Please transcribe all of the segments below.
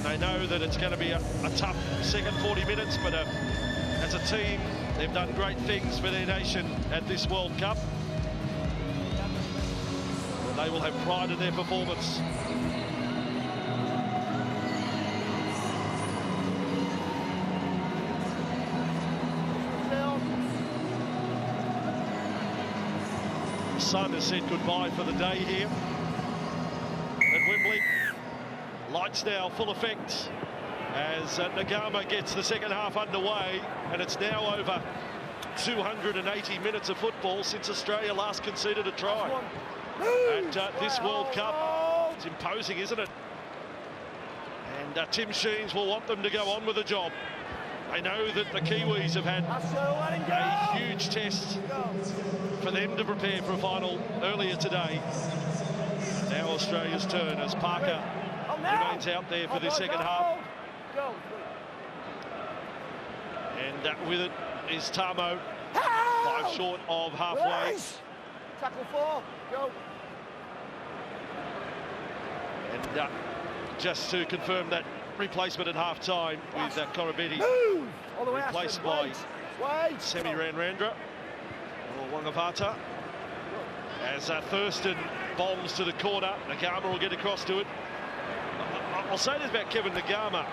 And they know that it's going to be a tough second 40 minutes, but as a team, they've done great things for their nation at this World Cup. And they will have pride in their performance. The sun has said goodbye for the day here at Wembley. Lights now full effect as Ngama gets the second half underway, and it's now over 280 minutes of football since Australia last conceded a try at this World Cup. It's imposing, isn't it? And Tim Sheens will want them to go on with the job. They know that the Kiwis have had a huge test for them to prepare for a final earlier today. Now Australia's turn as Parker remains out there for the second half. And with it is Tamo, 5 short of halfway. Tackle 4, go. And just to confirm that replacement at half-time with Koroibete replaced by Semi Ranrandra or Wangavata. As Thurston bombs to the corner, Ngama will get across to it. I'll say this about Kevin Ngama.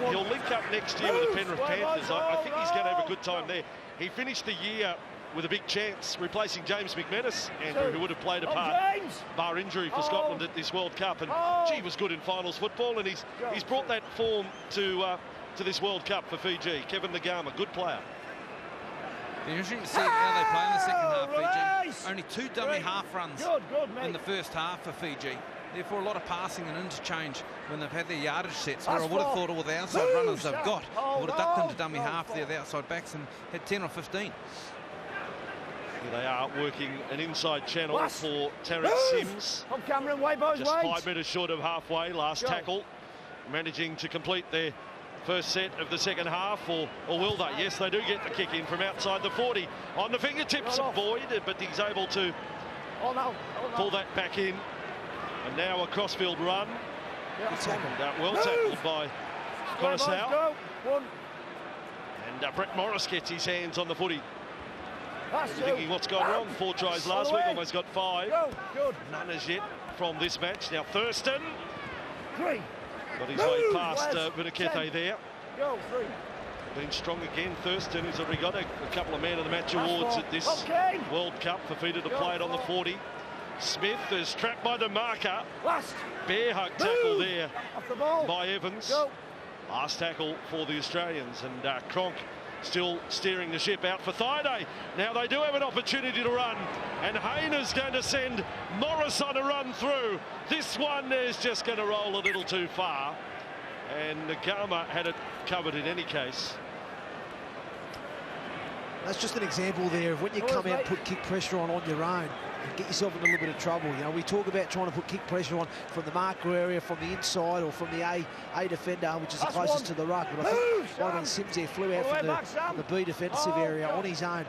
He'll link up next year with the Penrith Panthers. I think he's going to have a good time there. He finished the year with a big chance, replacing James McManus, Andrew, who would have played a part, bar injury, for Scotland at this World Cup. And gee, was good in finals football, and he's brought that form to this World Cup for Fiji. Kevin Ngama, good player. Interesting to see how they play in the second half, Fiji. Only 2 dummy half runs in the first half for Fiji. Therefore, a lot of passing and interchange when they've had their yardage sets, where I would have thought all the outside runners they've got would have ducked into dummy half there, the outside backs, and had 10 or 15. Here they are working an inside channel for Tarek Sims. On Cameron, way boys, just 5 metres short of halfway, last tackle. Managing to complete their first set of the second half, or will they? Yes, they do get the kick in from outside the 40. On the fingertips of Boyd, but he's able to pull that back in. And now a crossfield run. Well tackled by Conasau. And Brett Morris gets his hands on the footy. Thinking what's gone wrong. 4 tries last week, almost got 5. None as yet from this match. Now Thurston got his way past Vinakethe there. Been strong again. Thurston has already got a couple of Man of the Match awards at this World Cup for Fiji to play it on the 40. Smith is trapped by the marker. Bear hug tackle there by Evans. Last tackle for the Australians, and Cronk still steering the ship out for Thaiday. Now they do have an opportunity to run, and Hayner's going to send Morris on a run through. This one is just going to roll a little too far, and Ngama had it covered in any case. That's just an example there of when you come out and put kick pressure on your own and get yourself in a little bit of trouble. You know, we talk about trying to put kick pressure on from the marker area, from the inside, or from the A defender, which is the closest to the ruck. But I think one Sims there flew out from the B defensive area on his own.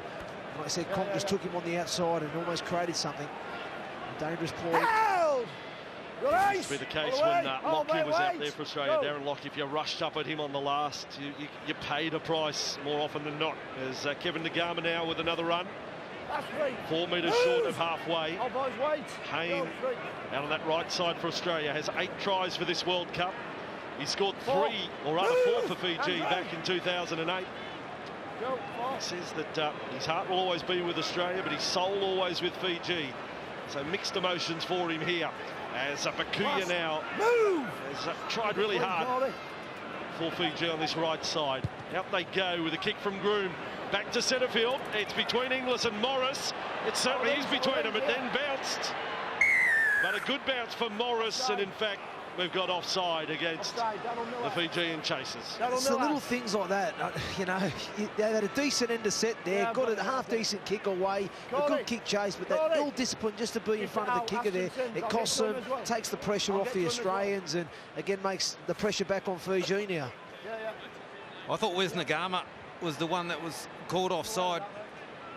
Like I said, Conk just took him on the outside and almost created something. A dangerous play. Used to be the case when Lockyer was out there for Australia. Darren Lockyer, if you rushed up at him on the last, you paid a price more often than not. As Kevin Ngama now with another run. 4 metres short of halfway. Hayne out on that right side for Australia has 8 tries for this World Cup. He scored 3, or rather 4 for Fiji back in 2008. He says that his heart will always be with Australia, but his soul always with Fiji. So mixed emotions for him here. As Bakuya now has tried really hard for Fiji on this right side. Out they go with a kick from Groom. Back to centre field. It's between Inglis and Morris. It certainly is between them. It then bounced. But a good bounce for Morris, and in fact, we've got offside against the Fijian chasers. It's the little things like that, you know. They had a decent end of set there, got a half-decent kick away, a good kick chase, but that ill discipline just to be in front of the kicker there, it costs them, takes the pressure off the Australians, and again makes the pressure back on Fiji now. I thought Wes Ngama was the one that was called offside,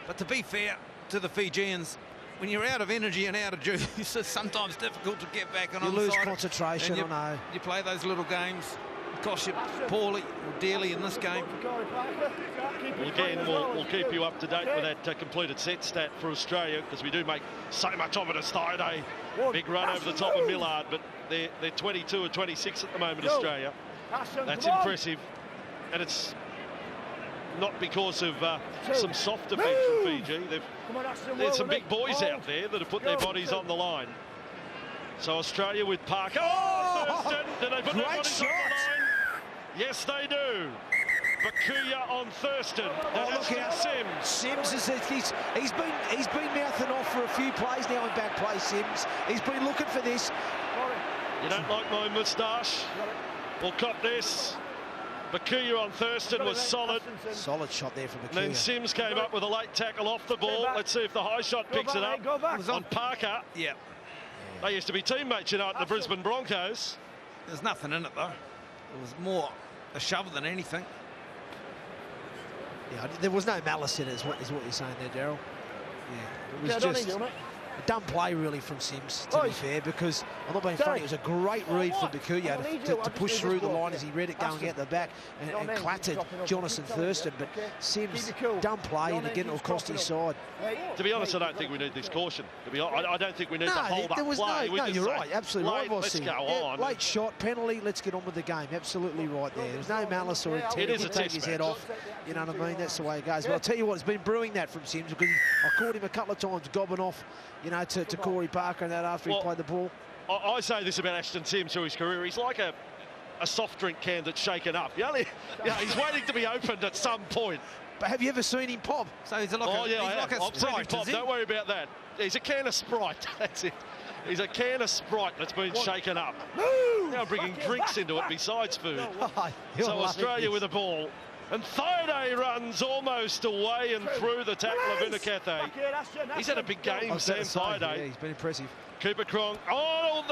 but to be fair to the Fijians, when you're out of energy and out of juice, it's sometimes difficult to get back on. You lose concentration, I know. You play those little games. cost you poorly or dearly in this game. Well, again, we'll keep you up to date with that completed set stat for Australia, because we do make so much of it as Friday. Big run over the top of Millard, but they're 22 or 26 at the moment, Australia. That's impressive, and it's not because of some soft defence from Fiji. There's some big boys out there that have put their bodies on the line. So Australia with Parker. Oh, Thurston. Do they put their bodies on the line? Yes, they do. Bakuya on Thurston. Look out. Sims is he's been mouthing off for a few plays now in back play. Sims. He's been looking for this. You don't like my moustache? We'll cop this. Bakuya on Thurston was solid. Solid shot there from Bakuya. And then Sims came up with a late tackle off the ball. Let's see if the high shot picks it up. On Parker. Yeah. They used to be teammates tonight in the Brisbane Broncos. There's nothing in it, though. It was more a shove than anything. Yeah, there was no malice in it, is what you're saying there, Daryl. Yeah, it was just a dumb play, really, from Sims, to be fair, because I'm not being funny. It was a great read from Bakuya to push through the line as he read it going out the back and clattered Jonathan Thurston. But Sims, dumb play, and again, it'll cost his side. To be honest, I don't think we need this caution. I don't think we need to hold up play. No, you're right. Absolutely right, let's go on. Late shot, penalty, let's get on with the game. Absolutely right there. There's no malice or intent. It is a take his head off. You know what I mean? That's the way it goes. But I'll tell you what, it's been brewing that from Sims, because I caught him a couple of times gobbing off, you know, to Corey Parker and that after he played the ball. I say this about Ashton Sims through his career. He's like a soft drink can that's shaken up. He's waiting to be opened at some point. But have you ever seen him pop? So he's like a Sprite. Don't worry about that. He's a can of Sprite. That's it. He's a can of Sprite that's been shaken up. Now bringing drinks into it besides food. So Australia with the ball. And Thaiday runs almost away and through the tackle of Vinakethe. He's had a big game, Sam Thaiday. Yeah, he's been impressive. Cooper Cronk. Oh,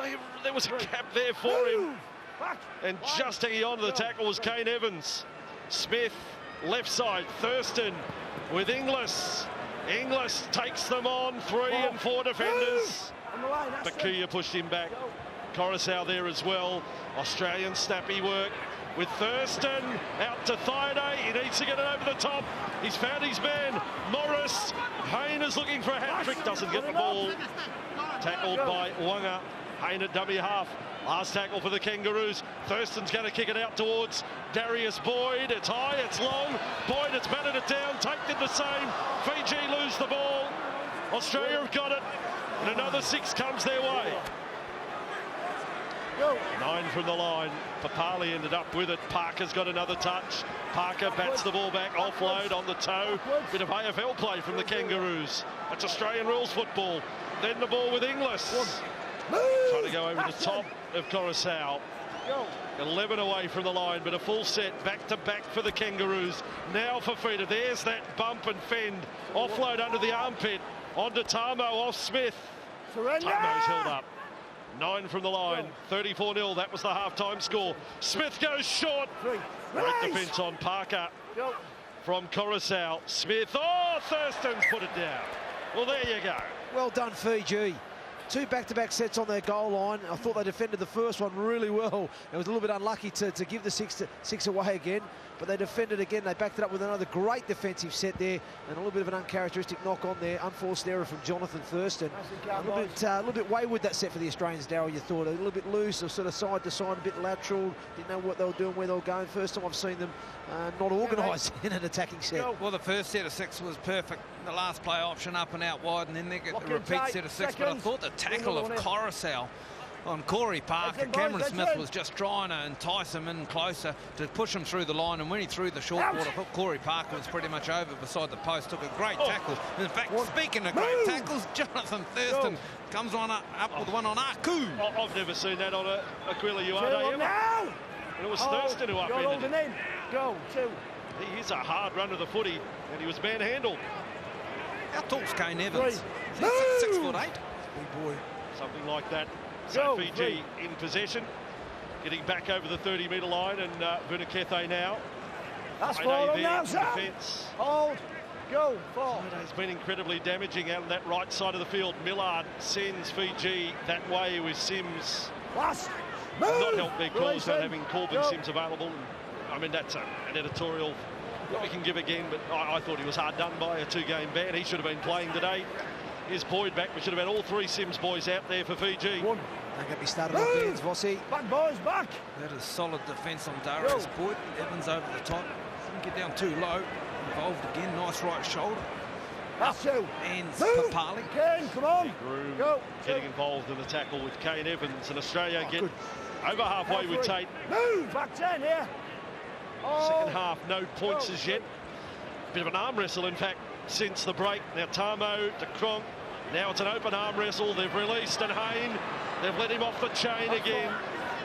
there was a gap there for him. And just hanging on to the tackle was Kane Evans. Smith, left side. Thurston with Inglis. Inglis takes them on. 3 and 4 defenders. Bakuya pushed him back. Coruscant there as well. Australian snappy work with Thurston out to Thaiday. He needs to get it over the top. He's found his man. Morris. Hayne is looking for a hat-trick. Doesn't get the ball. Tackled by Wanga. Hayne at dummy half. Last tackle for the Kangaroos. Thurston's going to kick it out towards Darius Boyd. It's high, it's long. Boyd has batted it down. Tate did the same. Fiji lose the ball. Australia have got it. And another 6 comes their way. 9 from the line. Papali ended up with it. Parker's got another touch. Parker bats the ball back, offload on the toe. Bit of AFL play from the Kangaroos. That's Australian rules football. Then the ball with Inglis. Trying to go over the top of Coruscant. 11 away from the line, but a full set back to back for the Kangaroos. Now for Fifita. There's that bump and fend. Offload under the armpit. Onto Tamo off Smith. Tamo's held up. 9 from the line, 34-0. That was the half-time score. Smith goes short. Great defence on Parker from Coruscant. Smith, Thurston's put it down. Well, there you go. Well done, Fiji. 2 back-to-back sets on their goal line. I thought they defended the first one really well. It was a little bit unlucky to give the 6 away again, but they defended again. They backed it up with another great defensive set there, and a little bit of an uncharacteristic knock on there. Unforced error from Jonathan Thurston. A little bit wayward that set for the Australians, Darryl, you thought. A little bit loose, or sort of side to side, a bit lateral. Didn't know what they were doing, where they were going. First time I've seen them not organised in an attacking set. Well, the first set of 6 was perfect. The last play option up and out wide, and then they get the repeat set of 6. But I thought the tackle of Coruscant on Corey Parker, Cameron Smith was just trying to entice him in closer to push him through the line, and when he threw the short water hook, Corey Parker was pretty much over beside the post. Took a great tackle. In fact, speaking of great tackles, Jonathan Thurston comes up with one on Aku. I've never seen that on Aquila Ioane ever. And it was Thurston who upended him. He is a hard run of the footy, and he was manhandled. How tall's Kane Evans? 6'8". Big boy. Something like that. So Fiji in possession, getting back over the 30-metre line, and Vinakethe now. That's four on now, defence. Hold. Go. 4. It's been incredibly damaging out on that right side of the field. Millard sends Fiji that way with Sims. not help their cause not having Corbin Sims available. I mean, that's an editorial that we can give again, but I thought he was hard done by a 2-game ban. He should have been playing today. Here's Boyd back. We should have had all 3 Sims boys out there for Fiji. Don't get me started on Dan's, Vossi. Back, boys, back. That is solid defence on Darius Boyd. Evans over the top. Didn't get down too low. Involved again. Nice right shoulder. That's you. And Papali. Kane, come on. Groom Go. getting involved in the tackle with Kane Evans, and Australia get over halfway with Tate. Move. Back 10 here. Second half, no points as yet. Bit of an arm wrestle, in fact, since the break. Now Tamo to Cronk. Now it's an open arm wrestle. They've released and Hayne. They've let him off the chain again.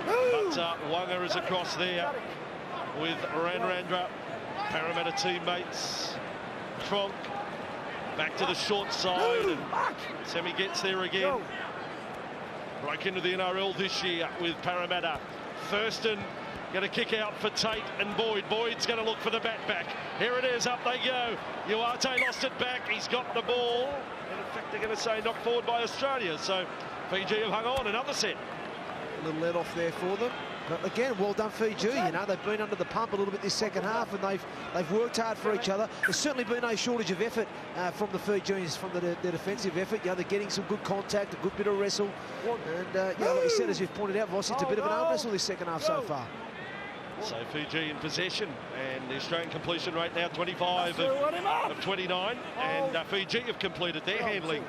But Wanga is across there with Ranrandra. Parramatta teammates. Cronk back to the short side. And Sammy gets there again. Broke into the NRL this year with Parramatta. Thurston going to kick out for Tate and Boyd. Boyd's going to look for the bat back. Here it is, up they go. Uarte lost it back. He's got the ball. And in fact, they're going to say knocked forward by Australia. So Fiji have hung on. Another set. A little let off there for them. But again, well done Fiji. You know, they've been under the pump a little bit this second half, and they've worked hard for each other. There's certainly been no shortage of effort from the Fijians, from their defensive effort. You know, they're getting some good contact, a good bit of wrestle. And you know, like you said, as you've pointed out, Voss, it's a bit of an arm wrestle this second half so far. So Fiji in possession, and the Australian completion rate now 25 of 29, and Fiji have completed their handling,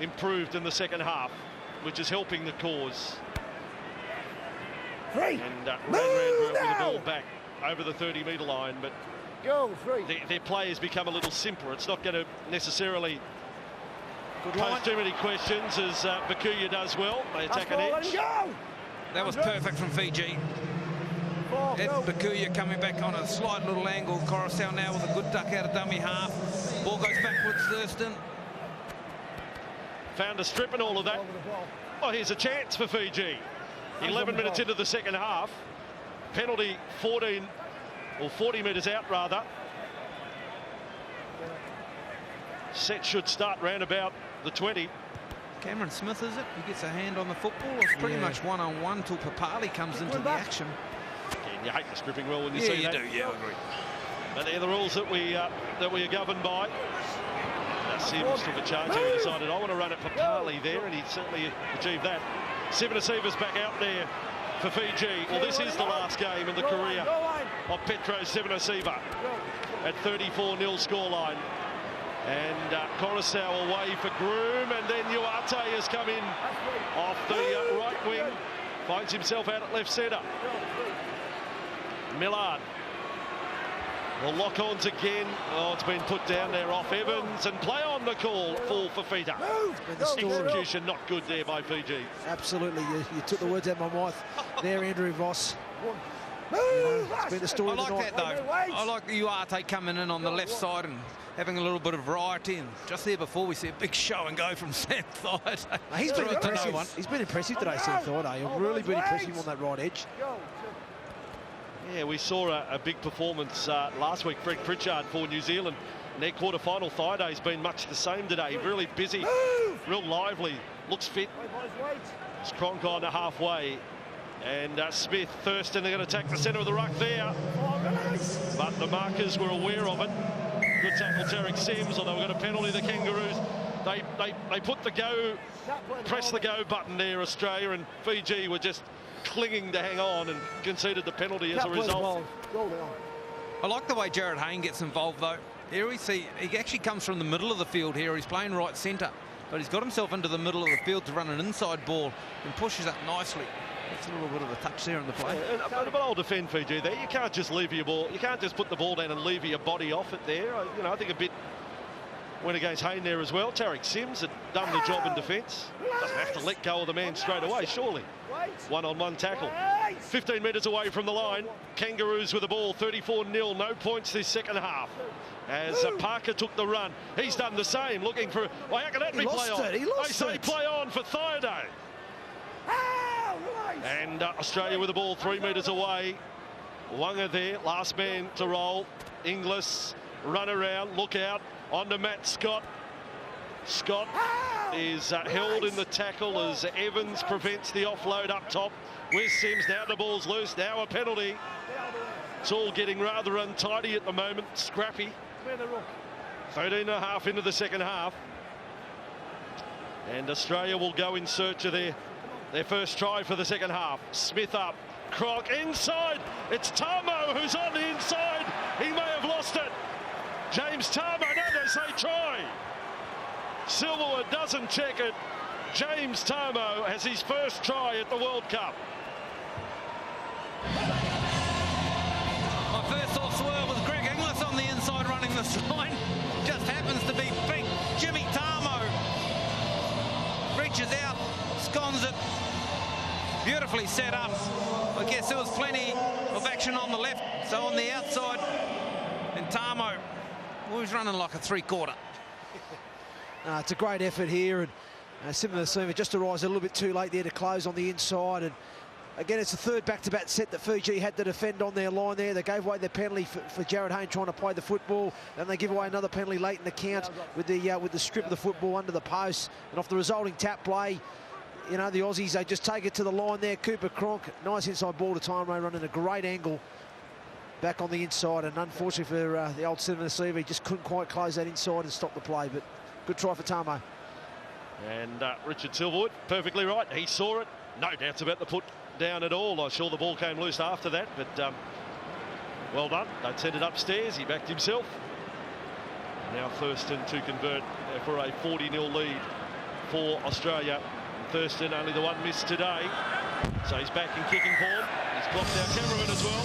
improved in the second half, which is helping the cause. And Ranrandra with the ball back over the 30-metre line, but their players become a little simpler. It's not going to necessarily pose too many questions, as Bakuya does well. They attack an edge. That was perfect from Fiji. Ed Bakuya coming back on a slight little angle. Coruscant now with a good duck out of dummy half. Ball goes backwards, Thurston. Found a strip and all of that. Oh, here's a chance for Fiji. 11 minutes into the second half. Penalty 14, or 40 metres out rather. Set should start round about the 20. Cameron Smith, is it? He gets a hand on the football. It's pretty much one-on-one till Papali comes into the action. Again, you hate the stripping rule when you see that. Yeah, you do. Yeah, I agree. But they're the rules that we are governed by. Sims took a charge here. He decided, I want to run it for Papali there, and he certainly achieved that. Sivanasiva's back out there for Fiji. Well, this is the last game in the career of Petro Sivanasiva at 34-0 scoreline. And Coruscant away for Groom, and then Uarte has come in off the right wing, finds himself out at left centre. Millard will lock ons again. Oh, it's been put down there off Evans, and play on the call for Fifita. Execution not good there by Fiji. Absolutely, you took the words out of my mouth there, Andrew Voss. It's been the story I like that though. I like Uarte coming in on the left side and having a little bit of variety. And just there before, we see a big show and go from Sam Thaiday. He's been impressive. He's been impressive today, Sam Thaiday. He's really been impressive on that right edge. Yeah, we saw a big performance last week. Greg Pritchard for New Zealand. In their quarter-final, Thaiday's been much the same today. Really busy, real lively, looks fit. It's Cronk on to halfway. And Smith, Thurston, they're going to attack the centre of the ruck there. But the markers were aware of it. Good tackle, Tarek Sims, although we've got a penalty, the Kangaroos. They put the go, press the go button there, Australia, and Fiji were just clinging to hang on and conceded the penalty as a result. I like the way Jared Hayne gets involved though. Here we see he actually comes from the middle of the field here. He's playing right centre, but he's got himself into the middle of the field to run an inside ball and pushes up nicely. That's a little bit of a touch there in the play. But I'll defend Fiji there. You can't just lever your ball. You can't just put the ball down and lever your body off it there. You know, I think a bit went against Hayne there as well. Tarek Sims had done the job in defence. Doesn't have to let go of the man straight away, surely. One-on-one tackle. 15 metres away from the line. Kangaroos with the ball, 34-0. No points this second half. As Parker took the run. He's done the same, looking for... Well, how can that be play on? They say play on for Thaiday. And Australia with the ball 3 metres away. Wanga there, last man to roll. Inglis, run around, look out. On to Matt Scott. Scott is held in the tackle as Evans prevents the offload up top. Where's Sims? Now the ball's loose. Now a penalty. It's all getting rather untidy at the moment. Scrappy. 13.5 into the second half. And Australia will go in search of their first try for the second half. Smith up. Cronk inside. It's Tamo who's on the inside. He may have lost it. James Tamo. No, they say try. Silverwood doesn't check it. James Tamo has his first try at the World Cup. My first thoughts were with Greg Inglis on the inside running the line. Just happens to be big Jimmy Tamo. Reaches out, scones it. Beautifully set up. I guess there was plenty of action on the left, so on the outside. And Tamo, well, he's running like a three-quarter. It's a great effort here, and Simon Masuva just arrives a little bit too late there to close on the inside. And again, it's the third back-to-back set that Fiji had to defend on their line there. They gave away their penalty for Jared Hayne trying to play the football, and they give away another penalty late in the count with the strip of the football under the post. And off the resulting tap play, you know, the Aussies, they just take it to the line there. Cooper Cronk, nice inside ball to Time Ray, running a great angle back on the inside. And unfortunately for the old Simon Masuva, he just couldn't quite close that inside and stop the play. But good try for Tamo. And Richard Silverwood, perfectly right. He saw it. No doubts about the put down at all. I'm sure the ball came loose after that, but well done. They'd sent it upstairs. He backed himself. Now Thurston to convert for a 40-0 lead for Australia. Thurston only the one miss today, so he's back in kicking form. He's clocked our cameraman as well.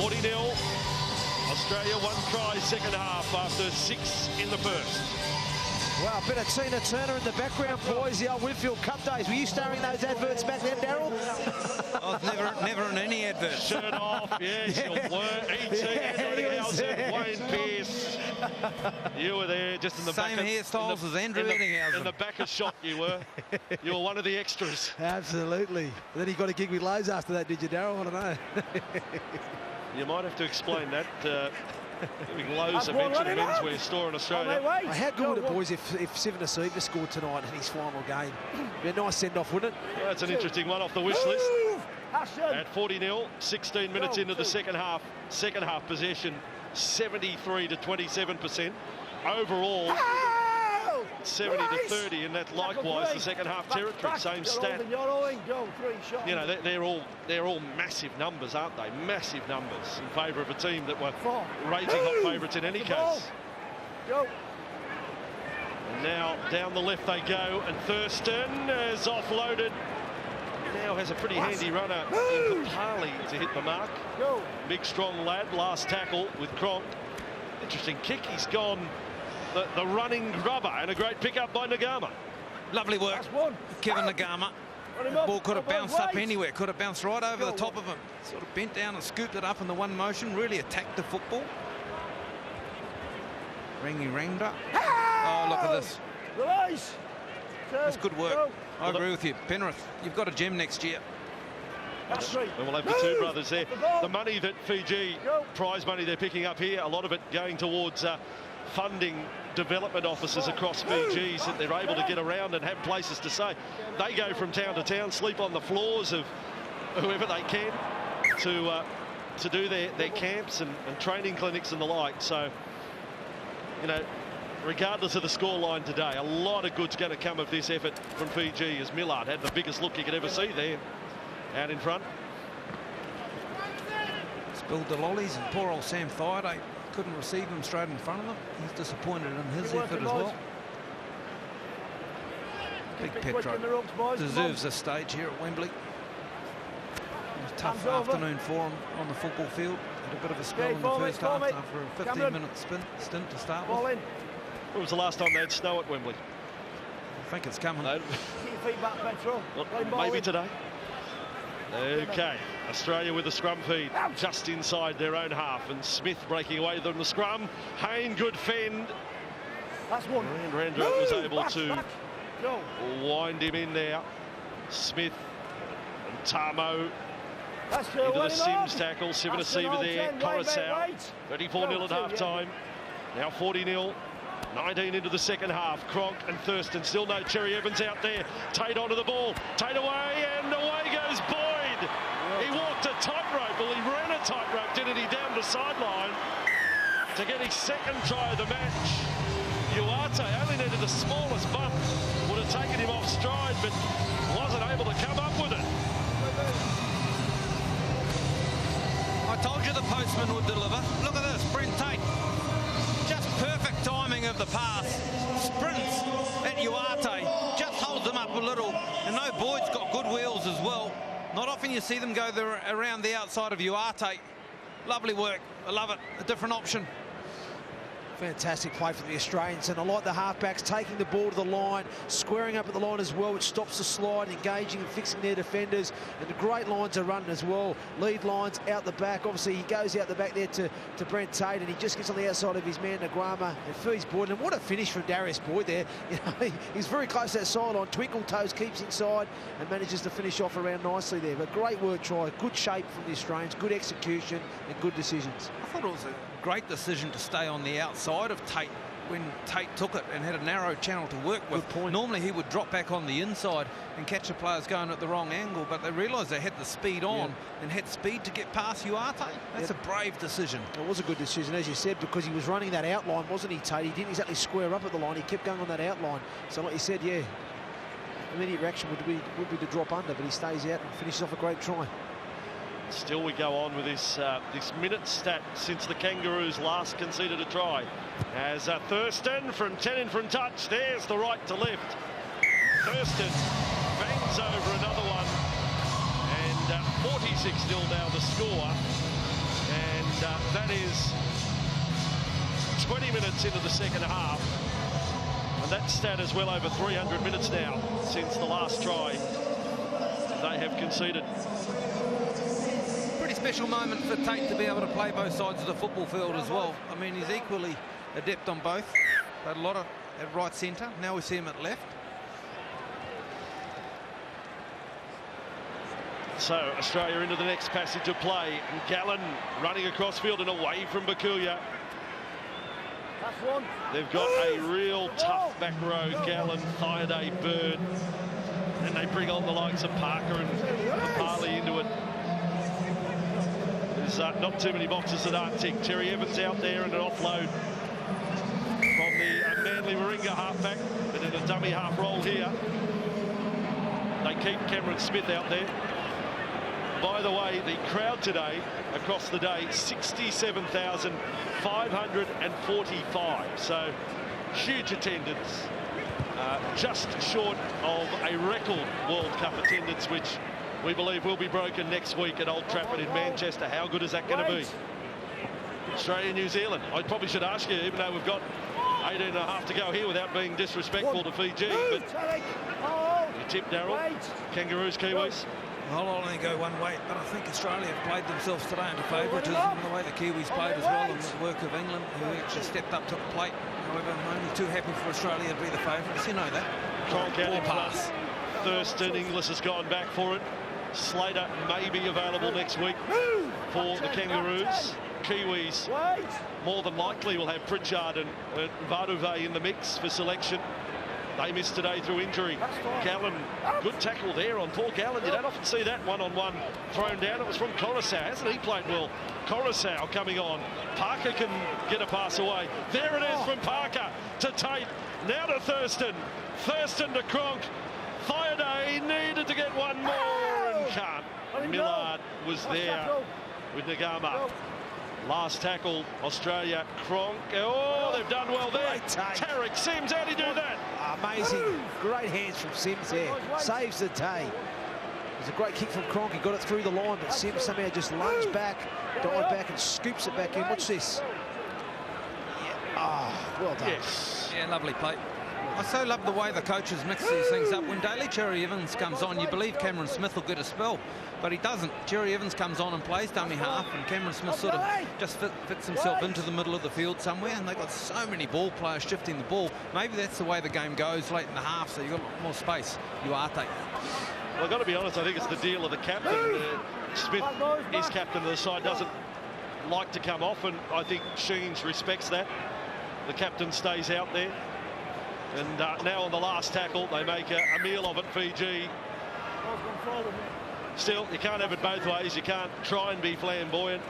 40-0. Australia, one try second half after 6 in the first. Wow, a bit of Tina Turner in the background, boys. The old Winfield Cup days. Were you starring those adverts back then, Daryl? I was never in any advert. Shirt off, yes. You were. E.T. Andrew Eddinghausen, Wayne Pearce. You were there, just in the same back. Hairstyles as Andrew Eddinghausen. In the back of shot, you were. You were one of the extras. Absolutely. Then he got a gig with Lowe's after that, did you, Daryl? I don't know. You might have to explain that. Lowe's a mentioned menswear store in Australia. How good would it, boys, if Simon Masuva scored tonight in his final game? Be a nice send-off, wouldn't it? Well, that's an interesting one off the wish list. At 40-0, 16 minutes into the second half. Second half possession, 73 to 27%. Overall, 70 to 30, and that's likewise the second half territory. Same stat. You know, they're all massive numbers, aren't they? Massive numbers in favour of a team that were raging hot favourites in any case. And now down the left they go, and Thurston is offloaded. Now has a pretty handy runner in Papali to hit the mark. Big strong lad, last tackle with Cronk. Interesting kick, he's gone the running grubber, and a great pickup by Nagama. Lovely work, Kevin Nagama. The ball could have bounced up anywhere, could have bounced right over the top of him. Sort of bent down and scooped it up in the one motion, really attacked the football. Rangi Rangda. Oh, look at this. That's good work. I agree with you. Penrith, you've got a gem next year. And we'll have the two brothers there. The money that Fiji, prize money they're picking up here, a lot of it going towards funding development officers across Fiji, so that they're able to get around and have places to stay. They go from town to town, sleep on the floors of whoever they can to do their camps and training clinics and the like. So, you know, regardless of the scoreline today, a lot of good's going to come of this effort from Fiji, as Millard had the biggest look you could ever see there out in front. Spilled the lollies, and poor old Sam Thaiday couldn't receive him straight in front of them. He's disappointed in his effort as well. Big Petro deserves a stage here at Wembley. It was a tough afternoon for him on the football field. Had a bit of a spell in the first half after a 15-minute stint to start with. When was the last time they had snow at Wembley? I think it's coming. No. Maybe today. Okay, Australia with the scrum feed just inside their own half, and Smith breaking away from the scrum. Hayne, good fend. That's one. And Randra was able to wind him in there. Smith and Tamo into the Sims tackle. Simon Masuva there. Coruscant 34-0 at half time. Now 40-0. 19 into the second half. Cronk and Thurston, still no Cherry Evans out there. Tate onto the ball. Tate away, and away goes Boyd. He walked a tightrope. Well, he ran a tightrope, didn't he, down the sideline to get his second try of the match. Uarte only needed the smallest bump. Would have taken him off stride, but wasn't able to come up with it. I told you the postman would deliver. Look at this, Brent Tate. Just perfect timing of the pass. Sprints at Uarte, just holds them up a little. And no, Boyd's got good wheels as well. Not often you see them go there around the outside of Uarte. Lovely work. I love it. A different option. Fantastic play for the Australians, and I like the halfbacks taking the ball to the line, squaring up at the line as well, which stops the slide, engaging and fixing their defenders. And the great lines are running as well. Lead lines out the back. Obviously, he goes out the back there to Brent Tate, and he just gets on the outside of his man, Naguama, and Fiji Boyd. And what a finish from Darius Boyd there. You know, he's very close to that sideline. Twinkle toes, keeps inside and manages to finish off around nicely there. But great work try, good shape from the Australians, good execution and good decisions. I thought it was a great decision to stay on the outside of Tate when Tate took it and had a narrow channel to work with. Good point. Normally he would drop back on the inside and catch the players going at the wrong angle, but they realised they had the speed on and had speed to get past Uarte. That's a brave decision. It was a good decision, as you said, because he was running that outline, wasn't he, Tate? He didn't exactly square up at the line. He kept going on that outline. So like you said, yeah, immediate reaction would be to drop under, but he stays out and finishes off a great try. Still we go on with this minute stat since the Kangaroos last conceded a try. As Thurston from 10 in from touch, there's the right to left. Thurston bangs over another one, and 46-0 now the score. And that is 20 minutes into the second half. And that stat is well over 300 minutes now since the last try they have conceded. Special moment for Tate to be able to play both sides of the football field as well. I mean, he's equally adept on both. Had a lot of at right centre. Now we see him at left. So Australia into the next passage of play. And Gallen running across field and away from Bakuya. They've got a real tough back row. Gallen, Thaiday, Bird. And they bring on the likes of Parker and Papali into it. There's not too many boxes that aren't ticked. Cherry Evans out there and an offload from the Manly Warringah halfback, but in a dummy half roll here. They keep Cameron Smith out there. By the way, the crowd today, across the day, 67,545. So huge attendance. Just short of a record World Cup attendance, which we believe will be broken next week at Old Trafford in Manchester. How good is that going to be? Australia, New Zealand. I probably should ask you, even though we've got 18 and a half to go here without being disrespectful to Fiji, but you tip, Darryl? Kangaroos, Kiwis? I'll only go one way, but I think Australia have played themselves today into favouritism, the way the Kiwis played as well, and the work of England, who actually stepped up to the plate. However, I'm only too happy for Australia to be the favourites. You know that. Poor pass. Thurston, Inglis has gone back for it. Slater may be available next week for the Kangaroos. Kiwis more than likely will have Pritchard and Varuve in the mix for selection. They missed today through injury. Gallen, good tackle there on Paul Gallen. You don't often see that one-on-one thrown down. It was from Coruscant. Hasn't he played well? Coruscant coming on. Parker can get a pass away. There it is from Parker to Tate. Now to Thurston. Thurston to Cronk. Thaiday needed to get one more and can't. Millard was there with Nagama. Last tackle, Australia, Cronk. Oh, they've done well there. Tarek Sims, how did he do that? Amazing. Great hands from Sims there. Saves the day. It was a great kick from Cronk. He got it through the line, but Sims somehow just lunged back, dive back and scoops it back in. Watch this. Well done. Yes. Yeah, lovely play. I so love the way the coaches mix these things up. When Daly Cherry Evans comes on, you believe Cameron Smith will get a spell, but he doesn't. Cherry Evans comes on and plays dummy half, and Cameron Smith sort of just fits himself into the middle of the field somewhere, and they've got so many ball players shifting the ball. Maybe that's the way the game goes late in the half, so you've got a lot more space. Uarte. Well, I've got to be honest, I think it's the deal of the captain. Smith is captain of the side, doesn't like to come off, and I think Sheens respects that. the captain stays out there. And now on the last tackle, they make a meal of it, Fiji. Still, you can't have it both ways. You can't try and be flamboyant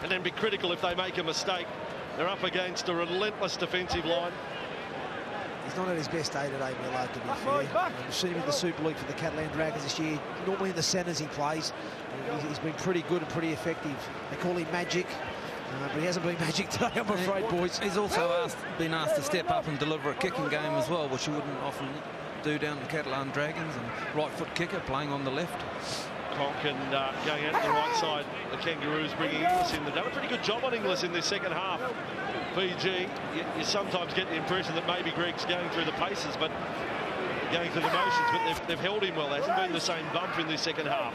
and then be critical if they make a mistake. They're up against a relentless defensive line. He's not at his best day today, Millard, to be fair. We've seen him in the Super League for the Catalan Dragons this year. Normally in the centres he plays. He's been pretty good and pretty effective. They call him Magic. But he hasn't been magic today, I'm afraid, boys. He's also been asked to step up and deliver a kicking game as well, which he wouldn't often do down the Catalan Dragons. And right-foot kicker playing on the left. Cronk and going out to the right side. The Kangaroos bringing Inglis in. They've done a pretty good job on Inglis in this second half. Fiji, you sometimes get the impression that maybe Greg's going through the paces, but going through the motions, but they've held him well. There hasn't been the same bump in this second half.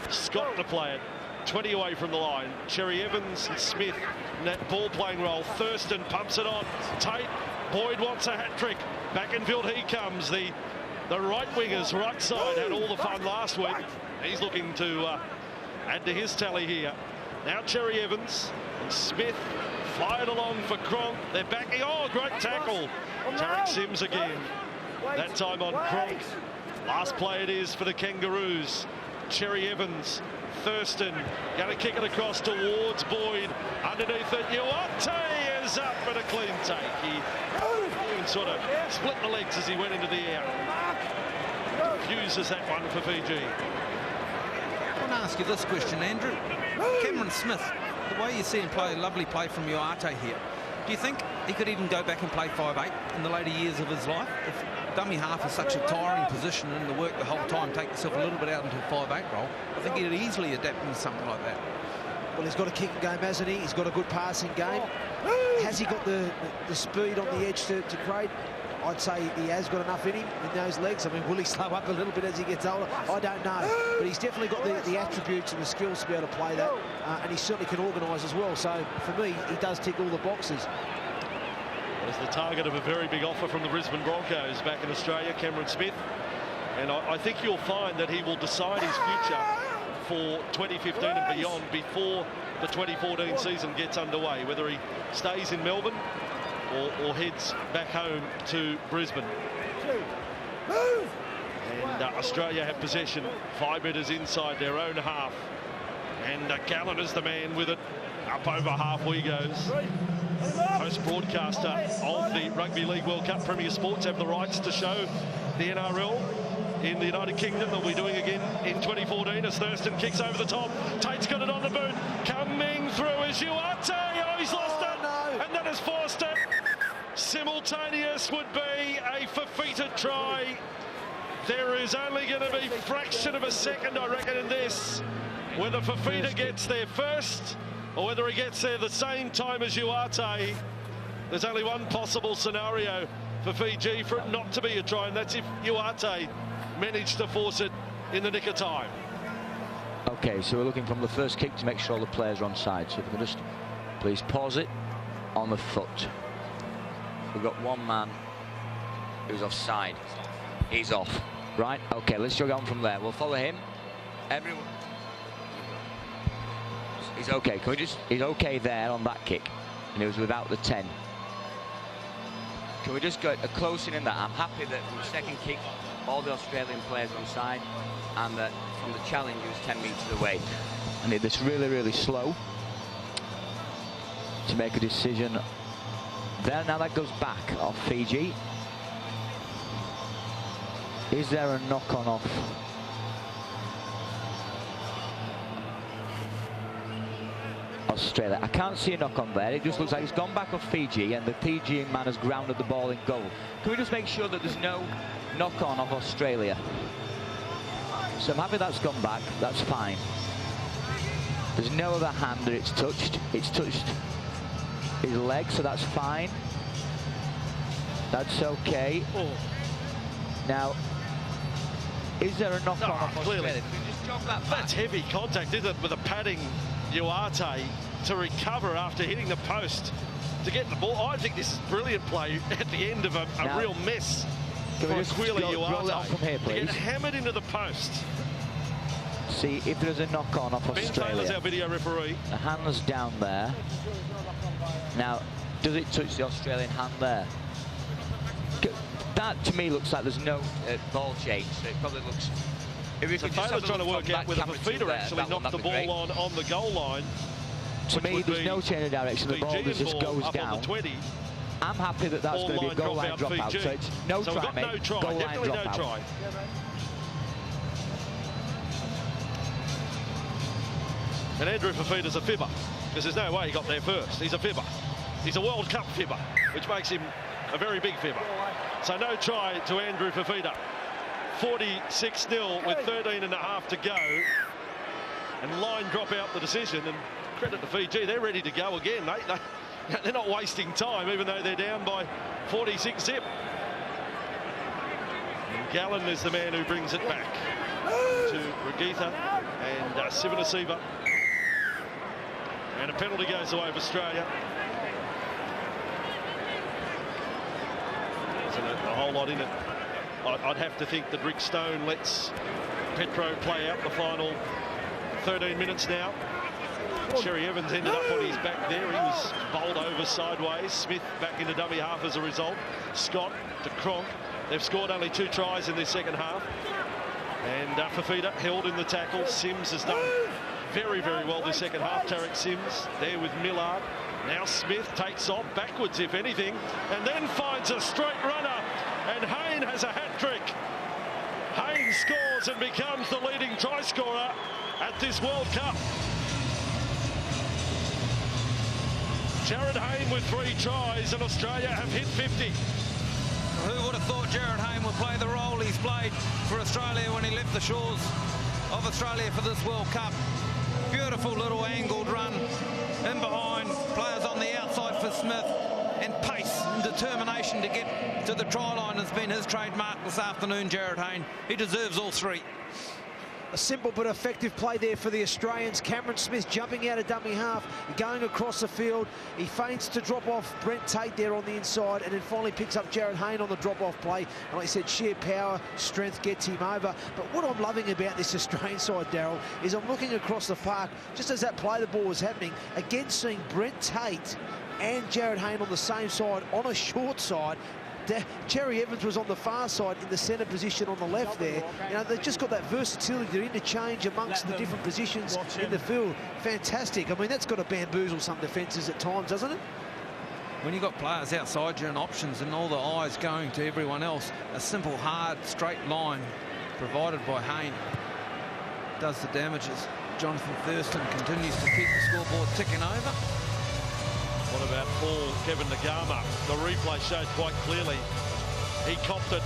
Scott to play it. 20 away from the line. Cherry Evans and Smith in that ball-playing role. Thurston pumps it on. Tate, Boyd wants a hat-trick. Back in field he comes. The right wingers, right side, had all the fun last week. He's looking to add to his tally here. Now Cherry Evans and Smith fired along for Cronk. They're backing. Oh, great tackle. Tarek Sims again. That time on Cronk. Last play it is for the Kangaroos. Cherry Evans. Thurston going to kick it across towards Boyd. Underneath it, Uate is up for a clean take. He sort of split the legs as he went into the air. Confuses that one for Fiji. I want to ask you this question, Andrew. Cameron Smith, the way you see him play, lovely play from Uate here. Do you think he could even go back and play 5'8" in the later years of his life? If dummy half is such a tiring position and to work the whole time, take yourself a little bit out into a 5'8" role, I think he'd easily adapt into something like that. Well, he's got a kicking game, hasn't he? He's got a good passing game. Has he got the speed on the edge to create? I'd say he has got enough in him, in those legs. I mean, will he slow up a little bit as he gets older? I don't know. But he's definitely got the attributes and the skills to be able to play that. And he certainly can organise as well. So, for me, he does tick all the boxes. Was the target of a very big offer from the Brisbane Broncos back in Australia, Cameron Smith. And I think you'll find that he will decide his future for 2015 and beyond before the 2014 season gets underway, whether he stays in Melbourne or heads back home to Brisbane. And Australia have possession 5 metres inside their own half. And Gallen is the man with it. Up over half he goes. Host broadcaster of the Rugby League World Cup. Premier Sports have the rights to show the NRL in the United Kingdom. They'll be doing again in 2014 as Thurston kicks over the top. Tate's got it on the boot. Coming through is Uate. Oh, he's lost it. No. And that has forced it. Simultaneous would be a forfeited try. There is only going to be a fraction of a second, I reckon, in this. Whether Fafita gets there first or whether he gets there the same time as Uate. There's only one possible scenario for Fiji for it not to be a try, and that's if Uate managed to force it in the nick of time. Okay, so we're looking from the first kick to make sure all the players are on side. So if we can just please pause it on the foot. We've got one man who's offside. He's off. Right, okay, let's jog on from there. We'll follow him. Everyone. He's okay. Can we just... He's okay there on that kick. And he was without the 10. Can we just go a close in that? I'm happy that from the second kick, all the Australian players on side, and that from the challenge, he was 10 metres away. And it's really, really slow to make a decision there. Now that goes back off Fiji. Is there a knock-on off? Australia. I can't see a knock-on there. It just looks like it's gone back off Fiji, and the Fijian man has grounded the ball in goal. Can we just make sure that there's no knock-on of Australia? So I'm happy that's gone back. That's fine. There's no other hand that it's touched. It's touched his leg, so that's fine. That's okay. Now, is there a knock-on of Australia? Clearly. Just jog that back. That's heavy contact, isn't it, with a padding Uate to recover after hitting the post to get the ball. I think this is brilliant play at the end of a real mess for Quilly Uate. From here, please. To get hammered into the post. See if there's a knock-on off Australia. Ben Taylor's our video referee. The hand's down there. Now, Does it touch the Australian hand there? That to me looks like there's no ball change. So it probably looks. If So Taylor's trying to work out whether Fafita actually knocked the ball on the goal line. To me, there's no change of direction. The ball just goes down. I'm happy that that's going to be a goal line drop out. So it's no try, mate. No try. Goal Definitely line drop no out. try. And Andrew Fafita's a fibber, because there's no way he got there first. He's a fibber. He's a World Cup fibber, which makes him a very big fibber. So no try to Andrew Fafita. 46-0 with 13.5 to go. And line drop out the decision. And credit to Fiji, they're ready to go again. They're not wasting time, even though they're down by 46 zip. And Gallen is the man who brings it back to Regitha and Sivanasiva. And a penalty goes away for Australia. Isn't it a whole lot in it? I'd have to think that Rick Stone lets Petro play out the final 13 minutes now. Sherry Evans ended up on his back there. He was bowled over sideways. Smith back into dummy half as a result. Scott to Cronk. They've scored only 2 tries in this second half. And Fafita held in the tackle. Sims has done very, very well this second half. Tarek Sims there with Millard. Now Smith takes off backwards, if anything, and then finds a straight runner. And Hayne has a hat-trick. Hayne scores and becomes the leading try scorer at this World Cup. Jared Hayne with 3 tries, and Australia have hit 50. Who would have thought Jared Hayne would play the role he's played for Australia when he left the shores of Australia for this World Cup? Beautiful little angled run in behind, players on the outside for Smith, and pace and determination to get to the try line has been his trademark this afternoon, Jared Hayne. He deserves all 3. A simple but effective play there for the Australians. Cameron Smith jumping out of dummy half, going across the field. He feints to drop off Brent Tate there on the inside, and then finally picks up Jared Hayne on the drop-off play. And like I said, sheer power, strength gets him over. But what I'm loving about this Australian side, Daryl, is I'm looking across the park, just as that play the ball was happening, again seeing Brent Tate and Jared Hayne on the same side, on a short side. Cherry Evans was on the far side in the centre position on the left there. You know, they've just got that versatility to interchange amongst the different positions in the field. Fantastic. I mean, that's got to bamboozle some defences at times, doesn't it? When you've got players outside you and options and all the eyes going to everyone else, a simple, hard, straight line provided by Hayne does the damages. Jonathan Thurston continues to keep the scoreboard ticking over. What about Paul Kevin Nagama? The replay showed quite clearly he copped it.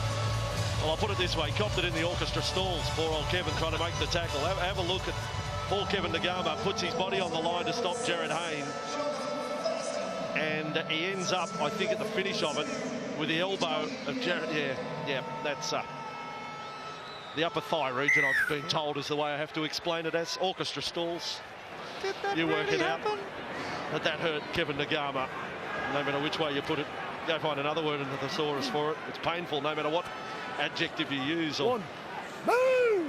Well, I'll put it this way, he copped it in the orchestra stalls. Poor old Kevin trying to make the tackle. Have a look at Paul Kevin Nagama, puts his body on the line to stop Jared Hayne. And he ends up, I think, at the finish of it with the elbow of Jared. Yeah, that's the upper thigh region, I've been told, is the way I have to explain it as. Orchestra stalls. Did that you work really it out. happen? But that hurt Kevin Nagama. No matter which way you put it, go find another word in the thesaurus for it. It's painful, no matter what adjective you use. Or...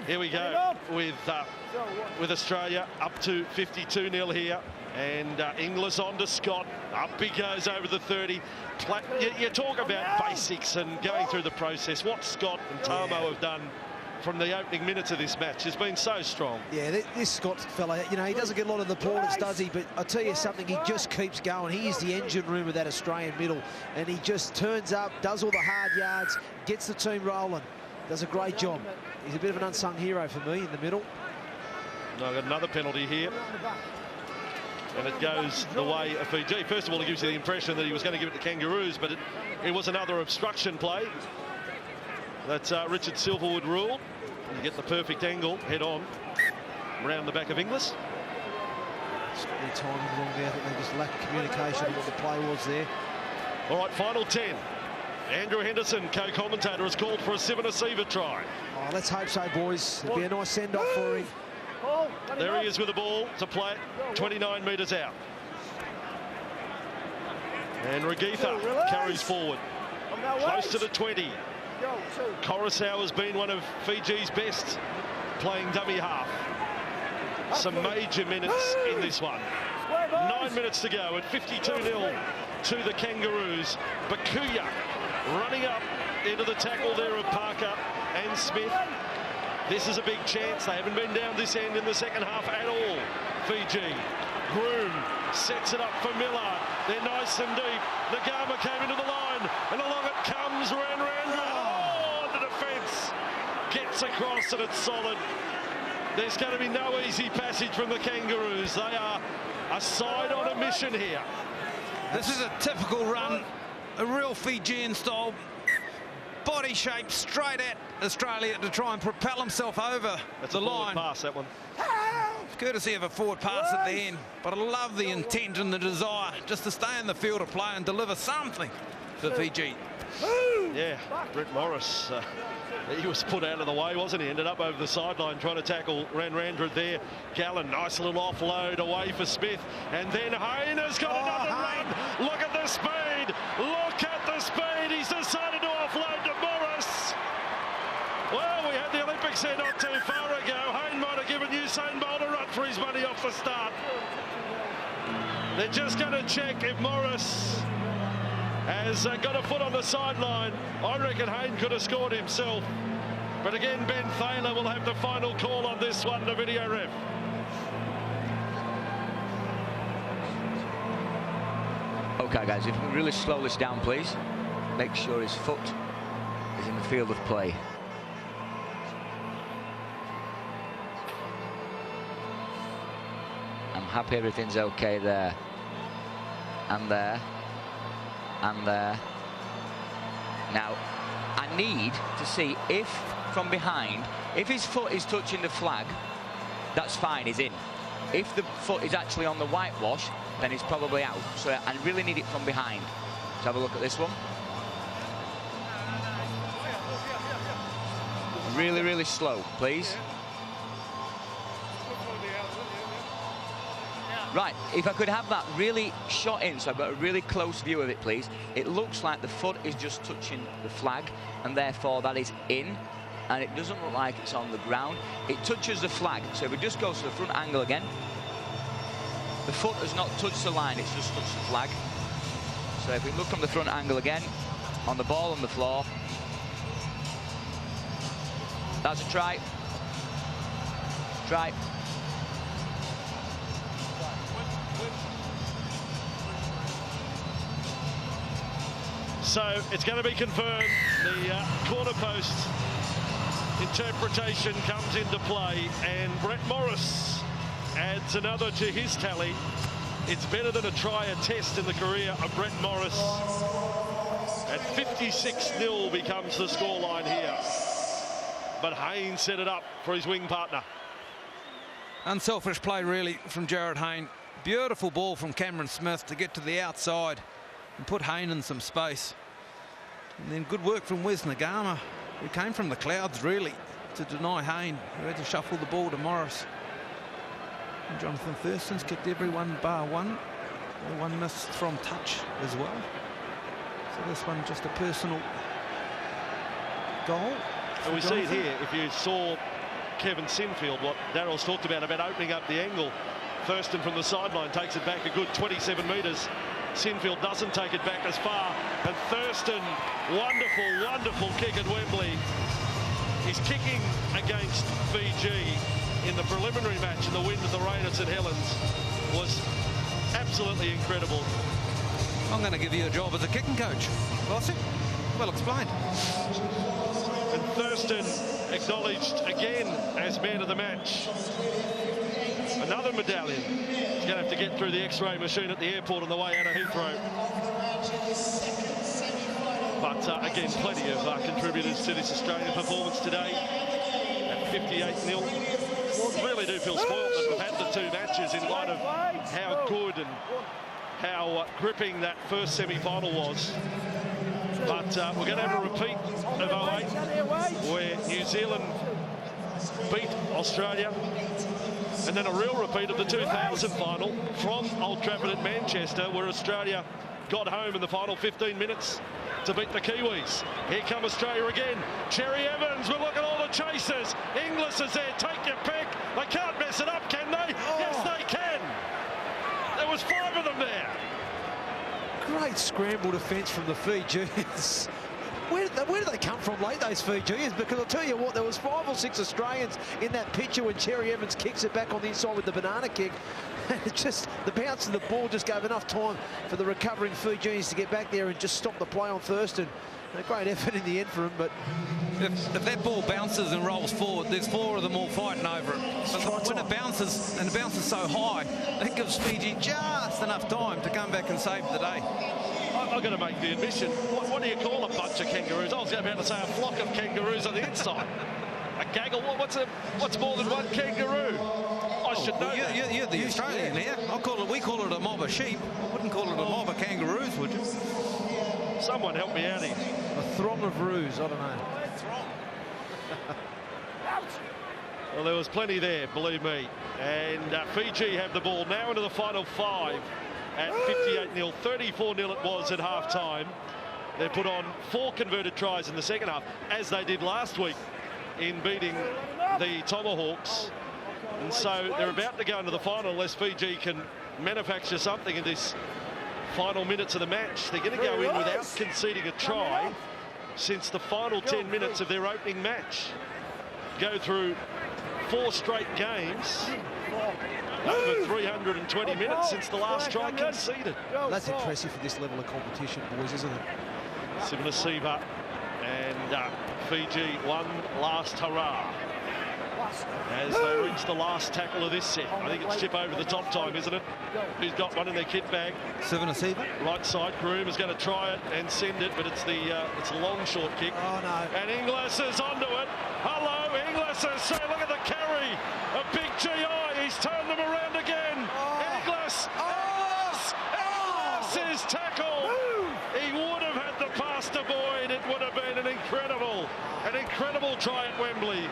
Here we go with Australia up to 52-0 here. And Inglis on to Scott. Up he goes over the 30. You talk about basics and going through the process. What Scott and Tamo have done from the opening minutes of this match has been so strong. Yeah, this Scott fella, you know, he doesn't get a lot of the plaudits, does he? But I'll tell you something, he just keeps going. He is the engine room of that Australian middle. And he just turns up, does all the hard yards, gets the team rolling. Does a great job. He's a bit of an unsung hero for me in the middle. No, I've got another penalty here. And it goes the way of Fiji. First of all, it gives you the impression that he was going to give it to Kangaroos, but it was another obstruction play. That's Richard Silverwood ruled. You get the perfect angle, head on, around the back of Inglis. Just got their timing wrong there. I think they just lacked communication of what the play was there. All right, final 10. Andrew Henderson, co-commentator, has called for a Sivanasiva try. Oh, let's hope so, boys. It'll be a nice send-off for him. There he is with the ball to play it 29 metres out. And Regitha carries forward. Close to the 20. Coruscant has been one of Fiji's best playing dummy half. Some major minutes in this one. 9 minutes to go at 52-0. to the Kangaroos. Bakuya running up into the tackle there of Parker and Smith. This is a big chance. They haven't been down this end in the second half at all. Fiji. Groom sets it up for Miller. They're nice and deep. Nagama came into the line, and along it comes Ranrandra. Oh, the defence gets across, and it's solid. There's going to be no easy passage from the Kangaroos. They are a side on a mission here. This is a typical run, a real Fijian style. Body shape straight at Australia to try and propel himself over the line. Pass, that one. Courtesy of a forward pass at the end, but I love the intent and the desire just to stay in the field of play and deliver something for Fiji. Yeah, Brett Morris, he was put out of the way, wasn't he? Ended up over the sideline trying to tackle Ranrandra there. Gallen, nice little offload away for Smith, and then Hayne has got another run. Look at the speed, look at the speed. He's decided to offload to Morris. Well, we had the Olympics here not too far ago. Hayne might have given Usain Bolt a run for his money off the start. They're just going to check if Morris has got a foot on the sideline. I reckon Hayne could have scored himself. But again, Ben Thaler will have the final call on this one, the video ref. Okay, guys, if we really slow this down, please. Make sure his foot is in the field of play. I'm happy everything's okay there. And there. And there. Now, I need to see if, from behind, if his foot is touching the flag, that's fine, he's in. If the foot is actually on the whitewash, then he's probably out. So I really need it from behind. Let's have a look at this one. Really, really slow, please. Right, if I could have that really shot in, so I've got a really close view of it, please. It looks like the foot is just touching the flag, and therefore that is in, and it doesn't look like it's on the ground. It touches the flag, so if it just goes to the front angle again, the foot has not touched the line, it's just touched the flag. So if we look from the front angle again, on the ball on the floor, that's a try. Try. So it's going to be confirmed. The corner post interpretation comes into play, and Brett Morris adds another to his tally. It's better than a try a test in the career of Brett Morris. At 56-0 becomes the scoreline here. But Hayne set it up for his wing partner. Unselfish play, really, from Jared Hayne. Beautiful ball from Cameron Smith to get to the outside and put Hayne in some space. And then good work from Wes Nagama, who came from the clouds, really, to deny Hayne, who had to shuffle the ball to Morris. And Jonathan Thurston's kicked everyone bar one. The one missed from touch as well. So this one just a personal goal. And we see it here, if you saw Kevin Sinfield, what Darryl's talked about opening up the angle. Thurston from the sideline takes it back a good 27 metres. Sinfield doesn't take it back as far, and Thurston, wonderful, wonderful kick at Wembley. He's kicking against Fiji in the preliminary match in the wind and the rain at St Helens was absolutely incredible. I'm going to give you a job as a kicking coach. Well explained. And Thurston acknowledged again as man of the match. Another medallion. He's going to have to get through the X-ray machine at the airport on the way out of Heathrow. But again, plenty of contributors to this Australian performance today at 58-0. Really do feel spoiled that we've had the two matches in light of how good and how gripping that first semi-final was. But we're going to have a repeat of 08 where New Zealand beat Australia, and then a real repeat of the 2000 final from Old Trafford at Manchester, where Australia got home in the final 15 minutes to beat the Kiwis. Here come Australia again. Cherry Evans, but look at all the chasers. Inglis is there, take your pick. They can't mess it up, can they? Yes, they can. There was 5 of them there. Great scramble defence from the Fijians. Where do they come from late, those Fijians? Because I'll tell you what, there was 5 or 6 Australians in that picture when Cherry Evans kicks it back on the inside with the banana kick. It's just the bounce of the ball just gave enough time for the recovering Fijians to get back there and just stop the play on Thurston. A great effort in the end for him, but if that ball bounces and rolls forward, there's 4 of them all fighting over it. But when it bounces, and it bounces so high, it gives Fiji just enough time to come back and save the day. I've got to make the admission, what do you call a bunch of kangaroos? I was about to say a flock of kangaroos on the inside. A gaggle, what's more than one kangaroo? I should know that. You're the Australian here. We call it a mob of sheep. I wouldn't call it a mob of kangaroos, would you? Someone help me out here. A throng of roos, I don't know. Well, there was plenty there, believe me. And Fiji have the ball now into the final 5 at 58-0. 34-0 it was at half-time. They put on 4 converted tries in the second half, as they did last week in beating the Tomahawks. And so they're about to go into the final unless Fiji can manufacture something in this final minutes of the match. They're going to go in without conceding a try since the final 10 minutes of their opening match. Go through 4 straight games, over 320 minutes since the last try conceded. That's impressive for this level of competition, boys, isn't it? Sivanasiva and Fiji one last hurrah as they reach the last tackle of this set. I think it's chip over the top time, isn't it? Who's got one in their kit bag? Sivanasiva. Right side, Groom is going to try it and send it, but it's a long short kick. Oh no! And Inglis is onto it. Hello, Inglis is saying, look at the carry of Big GI. He's turned them around again. Inglis. Inglis is tackled. He would have had the pass to Boyd. It would have been an incredible try at Wembley.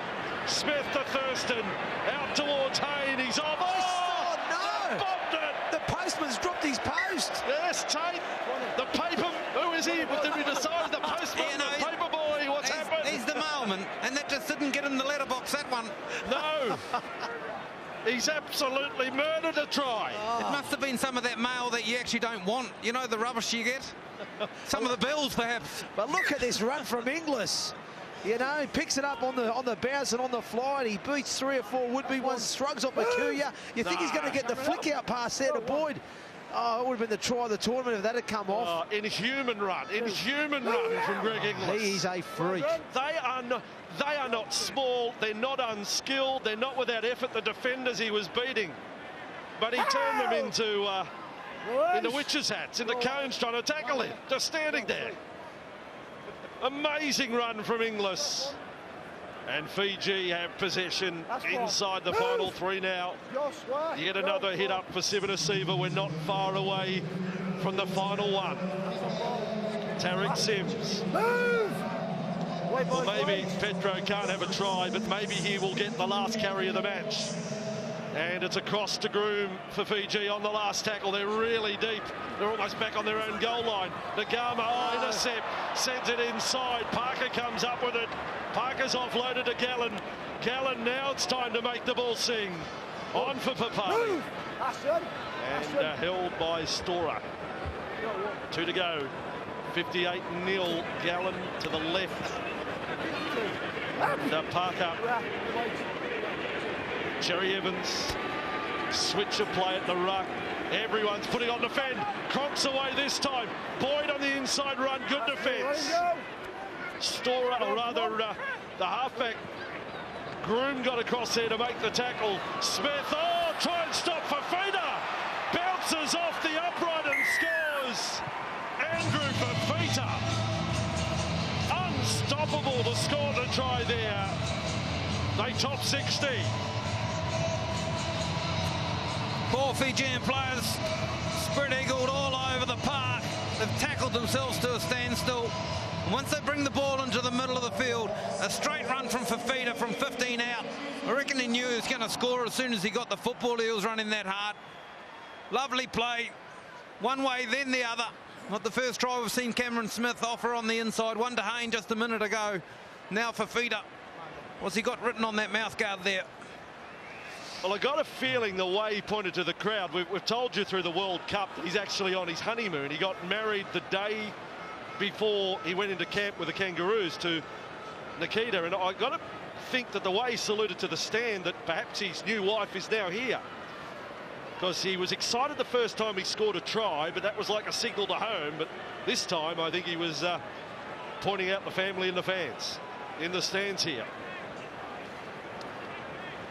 Smith to Thurston, out towards Hayne, he's off. Oh no! Bombed it! The postman's dropped his post. Yes, Tate, the paper, who is he? Did we decide the postman, the paper boy, what's happened? He's the mailman, and that just didn't get in the letterbox, that one. No. He's absolutely murdered a try. It must have been some of that mail that you actually don't want. You know, the rubbish you get? Some of the bills, perhaps. But look at this run from Inglis. You know, he picks it up on the bounce and on the fly, and he beats 3 or 4 would-be ones, shrugs up Makuya. You think he's going to get the flick-out pass there to Boyd. Oh, it would have been the try of the tournament if that had come off. Inhuman run from Greg Inglis. He is a freak. They are not small, they're not unskilled, they're not without effort, the defenders he was beating. But he turned them into witches' hats, into cones trying to tackle him, just standing there. Amazing run from Inglis. And Fiji have possession inside the final 3 now. You get another hit up for Sivanasiva. We're not far away from the final 1. Tariq Sims. Well, maybe Petro can't have a try, but maybe he will get the last carry of the match. And it's across to Groom for Fiji on the last tackle. They're really deep. They're almost back on their own goal line. Nagama, intercept, sends it inside. Parker comes up with it. Parker's offloaded to Gallen. Gallen, now it's time to make the ball sing. On for Papali. And held by Stora. 2 to go. 58-0. Gallen to the left. And Parker. Cherry Evans, switch of play at the ruck. Everyone's putting on defend. Cronk's away this time. Boyd on the inside run, good defence. Stora, or rather the halfback, Groom got across there to make the tackle. Smith, try and stop Fafita. Bounces off the upright and scores. Andrew Fafita. Unstoppable to score the try there. They top 60. 4 Fijian players spread-eagled all over the park. They've tackled themselves to a standstill. And once they bring the ball into the middle of the field, a straight run from Fafita from 15 out. I reckon he knew he was going to score as soon as he got the football. He was running that hard. Lovely play. One way, then the other. Not the first try we've seen Cameron Smith offer on the inside. One to Hayne just a minute ago. Now Fafita. What's he got written on that mouth guard there? Well, I got a feeling the way he pointed to the crowd, we've told you through the World Cup that he's actually on his honeymoon. He got married the day before he went into camp with the Kangaroos to Nikita, and I got to think that the way he saluted to the stand, that perhaps his new wife is now here, because he was excited the first time he scored a try, but that was like a signal to home. But this time I think he was pointing out the family and the fans in the stands here.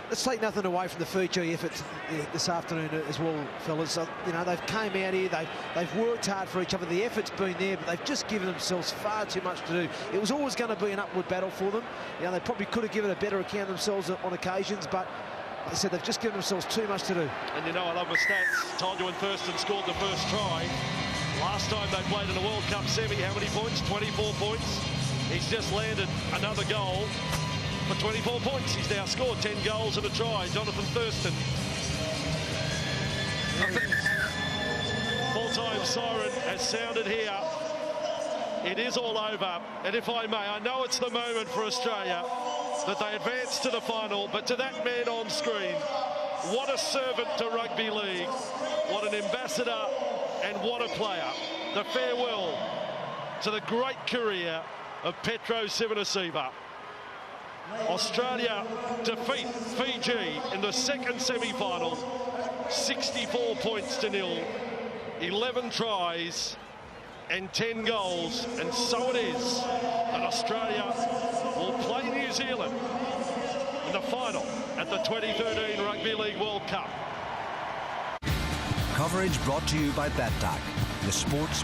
Let's take nothing away from the Fiji efforts this afternoon as well, fellas. You know, they've came out here, they've worked hard for each other. The effort's been there, but they've just given themselves far too much to do. It was always going to be an upward battle for them. You know, they probably could have given a better account of themselves on occasions, but like I said, they've just given themselves too much to do. And you know, I love my stats. Told you when Thurston scored the first try. Last time they played in a World Cup semi, how many points? 24 points. He's just landed another goal for 24 points. He's now scored 10 goals and a try. Jonathan Thurston. Full-time siren has sounded here. It is all over. And if I may, I know it's the moment for Australia that they advance to the final, but to that man on screen, what a servant to rugby league, what an ambassador, and what a player. The farewell to the great career of Petro Civoniceva. Australia defeat Fiji in the second semi-final, 64 points to nil, 11 tries and 10 goals, and so it is that Australia will play New Zealand in the final at the 2013 Rugby League World Cup. Coverage brought to you by BetDAC, the sports